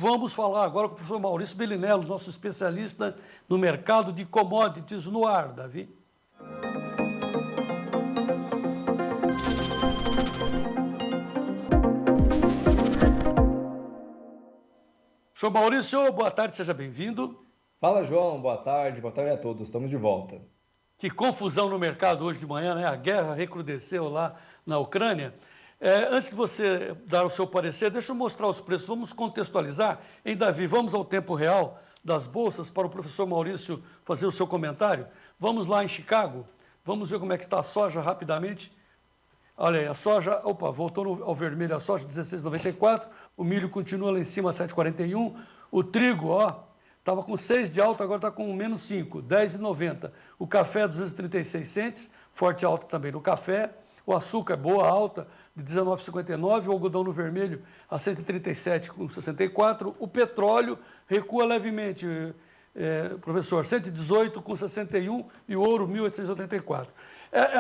Vamos falar agora com o professor Maurício Bellinello, nosso especialista no mercado de commodities no ar, Davi. Professor Maurício, boa tarde, seja bem-vindo. Fala, João, boa tarde a todos, estamos de volta. Que confusão no mercado hoje de manhã, né? A guerra recrudesceu lá na Ucrânia. Antes de você dar o seu parecer, deixa eu mostrar os preços. Vamos contextualizar. Hein, Davi? Vamos ao tempo real das bolsas para o professor Maurício fazer o seu comentário. Vamos lá em Chicago. Vamos ver como é que está a soja rapidamente. Olha aí, a soja, voltou ao vermelho a soja, 16,94. O milho continua lá em cima, 7,41. O trigo, estava com 6 de alta, agora está com menos 5, 10,90. O café, 236 centes, forte alta também no café. O açúcar, boa alta, de 19,59. O algodão no vermelho, a 137,64. O petróleo recua levemente, professor, 118,61. E o ouro, 1.884.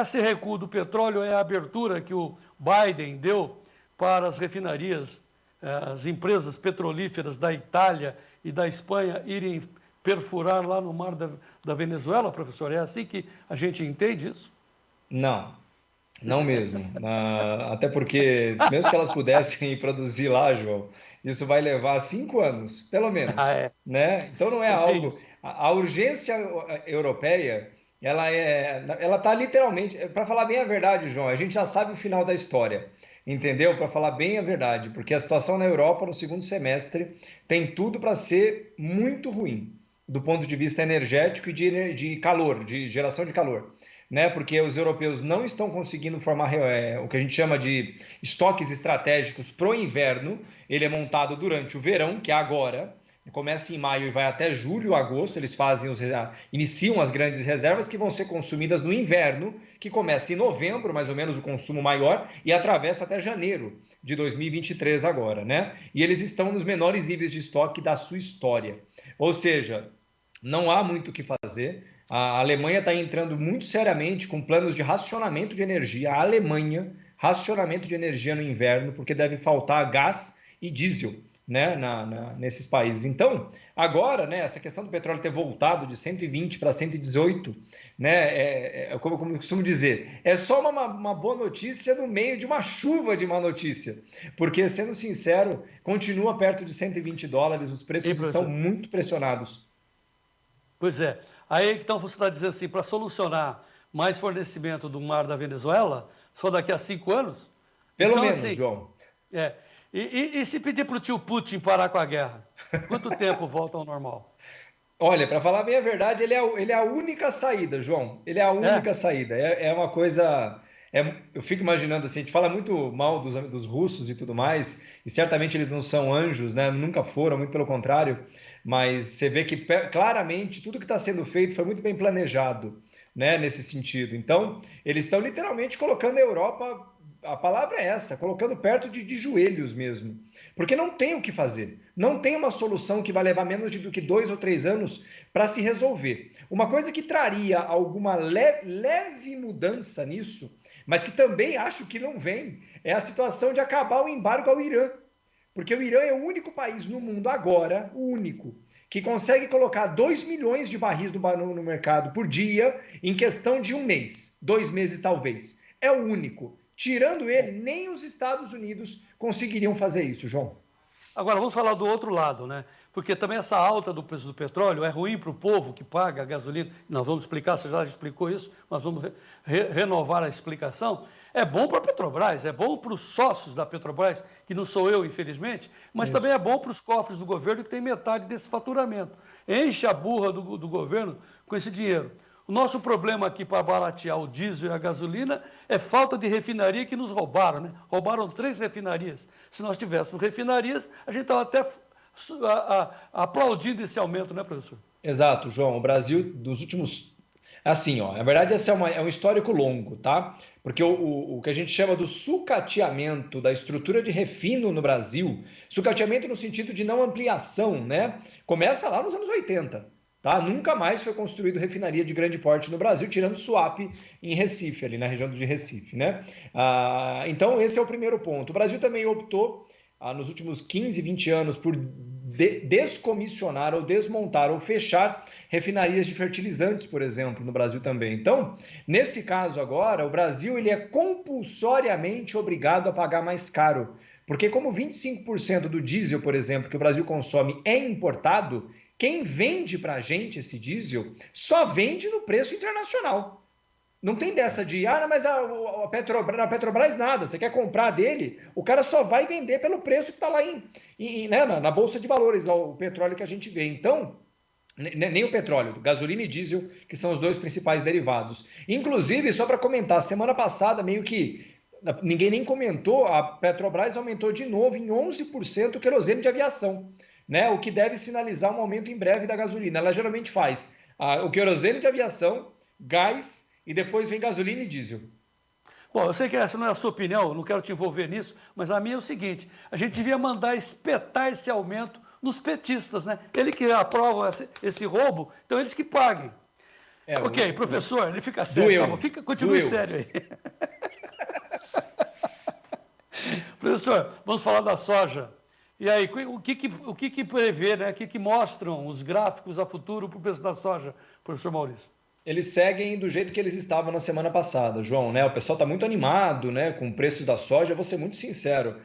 Esse recuo do petróleo é a abertura que o Biden deu para as refinarias, as empresas petrolíferas da Itália e da Espanha irem perfurar lá no mar da Venezuela, professor? É assim que a gente entende isso? Não mesmo. Até porque, mesmo que elas pudessem produzir lá, João, isso vai levar 5 anos, pelo menos. Né? Então não é algo... A urgência europeia, ela está literalmente... Para falar bem a verdade, João, a gente já sabe o final da história. Entendeu? Para falar bem a verdade, porque a situação na Europa no segundo semestre tem tudo para ser muito ruim, do ponto de vista energético e de calor, de geração de calor, né? Porque os europeus não estão conseguindo formar o que a gente chama de estoques estratégicos para o inverno. Ele é montado durante o verão, que é agora, começa em maio e vai até julho, agosto. Eles iniciam as grandes reservas que vão ser consumidas no inverno, que começa em novembro, mais ou menos, o consumo maior, e atravessa até janeiro de 2023 agora, né? E eles estão nos menores níveis de estoque da sua história. Ou seja, não há muito o que fazer. A Alemanha está entrando muito seriamente com planos de racionamento de energia. A Alemanha, racionamento de energia no inverno, porque deve faltar gás e diesel, né, nesses países. Então, agora, né, essa questão do petróleo ter voltado de 120 para 118, né, como eu costumo dizer, é só uma boa notícia no meio de uma chuva de má notícia, porque, sendo sincero, continua perto de $120, os preços estão muito pressionados. Pois é. Aí então você está dizendo assim, para solucionar mais fornecimento do mar da Venezuela, só daqui a 5 anos? Pelo então, menos, assim, João. E se pedir para o tio Putin parar com a guerra? Quanto tempo volta ao normal? Olha, para falar bem a verdade, ele é a única saída, João. Ele é a única saída. É uma coisa... eu fico imaginando assim, a gente fala muito mal dos russos e tudo mais, e certamente eles não são anjos, né? Nunca foram, muito pelo contrário, mas você vê que claramente tudo que está sendo feito foi muito bem planejado, né? Nesse sentido. Então, eles estão literalmente colocando a Europa, a palavra é essa, colocando perto de joelhos mesmo, porque não tem o que fazer, não tem uma solução que vai levar menos do que 2 ou 3 anos para se resolver. Uma coisa que traria alguma leve mudança nisso, mas que também acho que não vem, é a situação de acabar o embargo ao Irã, porque o Irã é o único país no mundo agora, o único, que consegue colocar 2 milhões de barris no mercado por dia em questão de 1 mês, 2 meses talvez, é o único. Tirando ele, nem os Estados Unidos conseguiriam fazer isso, João. Agora, vamos falar do outro lado, né? Porque também essa alta do preço do petróleo é ruim para o povo que paga a gasolina. Nós vamos explicar, você já explicou isso, mas vamos renovar a explicação. É bom para a Petrobras, é bom para os sócios da Petrobras, que não sou eu, infelizmente, mas também é bom para os cofres do governo, que tem metade desse faturamento. Enche a burra do governo com esse dinheiro. O nosso problema aqui para baratear o diesel e a gasolina é falta de refinaria que nos roubaram, né? Roubaram 3 refinarias. Se nós tivéssemos refinarias, a gente estava até aplaudindo esse aumento, né, professor? Exato, João. O Brasil, dos últimos... Assim, na verdade, esse é um histórico longo, tá? Porque o que a gente chama do sucateamento da estrutura de refino no Brasil, sucateamento no sentido de não ampliação, né? Começa lá nos anos 80. Tá? Nunca mais foi construído refinaria de grande porte no Brasil, tirando Suape em Recife, ali na região de Recife, né? Então, esse é o primeiro ponto. O Brasil também optou, nos últimos 15, 20 anos, por descomissionar ou desmontar ou fechar refinarias de fertilizantes, por exemplo, no Brasil também. Então, nesse caso agora, o Brasil ele é compulsoriamente obrigado a pagar mais caro, porque como 25% do diesel, por exemplo, que o Brasil consome é importado, quem vende para a gente esse diesel só vende no preço internacional. Não tem dessa de, mas a Petrobras nada, você quer comprar dele, o cara só vai vender pelo preço que está lá né, na Bolsa de Valores, lá, o petróleo que a gente vê. Então, nem o petróleo, gasolina e diesel, que são os dois principais derivados. Inclusive, só para comentar, semana passada, meio que ninguém nem comentou, a Petrobras aumentou de novo em 11% o querosene de aviação, né? O que deve sinalizar um aumento em breve da gasolina. Ela geralmente faz o querosene de aviação, gás, e depois vem gasolina e diesel. Bom, eu sei que essa não é a sua opinião, não quero te envolver nisso, mas a minha é o seguinte, a gente devia mandar espetar esse aumento nos petistas, né? Ele que aprova esse roubo, então eles que paguem. Ok, professor, ele fica sério, tá? Continue sério aí. Professor, vamos falar da soja. E aí, o que prevê, né? O que mostram os gráficos a futuro para o preço da soja, professor Maurício? Eles seguem do jeito que eles estavam na semana passada, João, né? O pessoal está muito animado, né, com o preço da soja. Eu vou ser muito sincero.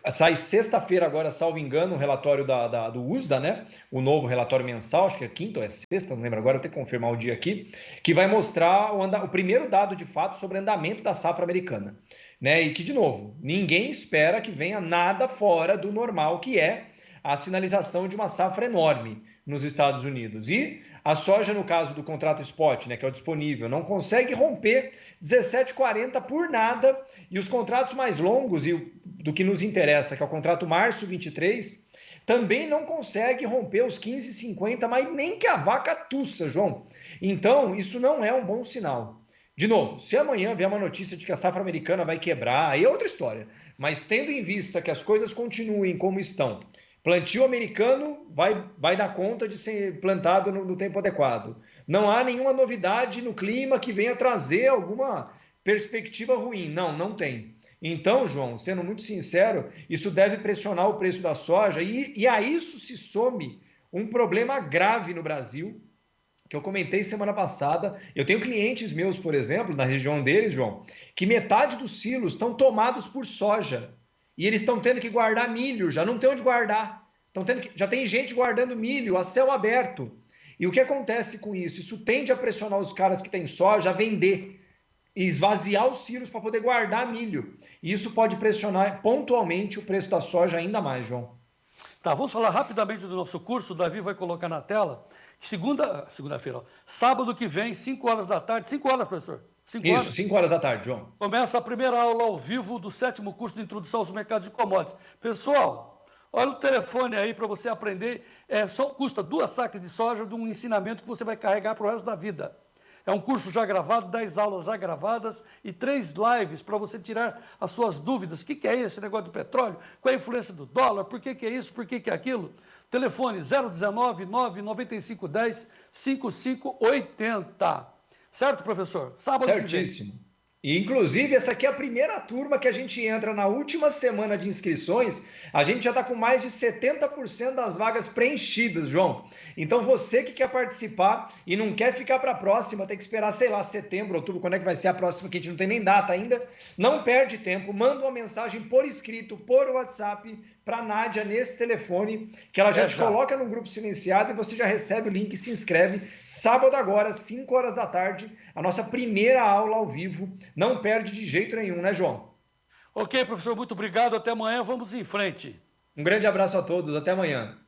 Sai sexta-feira agora, salvo engano, o relatório do USDA, né? O novo relatório mensal, acho que é quinta ou é sexta, não lembro agora, eu tenho que confirmar o dia aqui, que vai mostrar o primeiro dado de fato sobre o andamento da safra americana, né? E que, de novo, ninguém espera que venha nada fora do normal, que é a sinalização de uma safra enorme nos Estados Unidos. E a soja, no caso do contrato spot, né, que é o disponível, não consegue romper 17,40 por nada. E os contratos mais longos, e do que nos interessa, que é o contrato março 23, também não consegue romper os 15,50, mas nem que a vaca tussa, João. Então, isso não é um bom sinal. De novo, se amanhã vier uma notícia de que a safra americana vai quebrar, aí é outra história. Mas tendo em vista que as coisas continuem como estão, plantio americano vai dar conta de ser plantado no tempo adequado. Não há nenhuma novidade no clima que venha trazer alguma perspectiva ruim. Não tem. Então, João, sendo muito sincero, isso deve pressionar o preço da soja e a isso se some um problema grave no Brasil, que eu comentei semana passada. Eu tenho clientes meus, por exemplo, na região deles, João, que metade dos silos estão tomados por soja. E eles estão tendo que guardar milho, já não tem onde guardar. Já tem gente guardando milho a céu aberto. E o que acontece com isso? Isso tende a pressionar os caras que têm soja a vender e esvaziar os silos para poder guardar milho. E isso pode pressionar pontualmente o preço da soja ainda mais, João. Tá, vamos falar rapidamente do nosso curso. O Davi vai colocar na tela. Segunda-feira, sábado que vem, 5 horas da tarde. 5 horas, professor? 5 horas da tarde, João. Começa a primeira aula ao vivo do 7º curso de Introdução aos Mercados de Commodities. Pessoal, olha o telefone aí para você aprender. Só custa 2 sacas de soja de um ensinamento que você vai carregar para o resto da vida. É um curso já gravado, 10 aulas já gravadas e 3 lives para você tirar as suas dúvidas. O que é esse negócio do petróleo? Qual é a influência do dólar? Por que é isso? Por que é aquilo? Telefone 019-995-10-5580. Certo, professor? Sábado Certíssimo. Que vem. E, inclusive, essa aqui é a primeira turma que a gente entra na última semana de inscrições. A gente já está com mais de 70% das vagas preenchidas, João. Então, você que quer participar e não quer ficar para a próxima, tem que esperar, sei lá, setembro, outubro, quando é que vai ser a próxima, que a gente não tem nem data ainda. Não perde tempo, manda uma mensagem por escrito, por WhatsApp, para a Nádia nesse telefone, que ela já te coloca no grupo silenciado e você já recebe o link e se inscreve. Sábado agora, 5 horas da tarde, a nossa primeira aula ao vivo. Não perde de jeito nenhum, né, João? Ok, professor, muito obrigado. Até amanhã. Vamos em frente. Um grande abraço a todos. Até amanhã.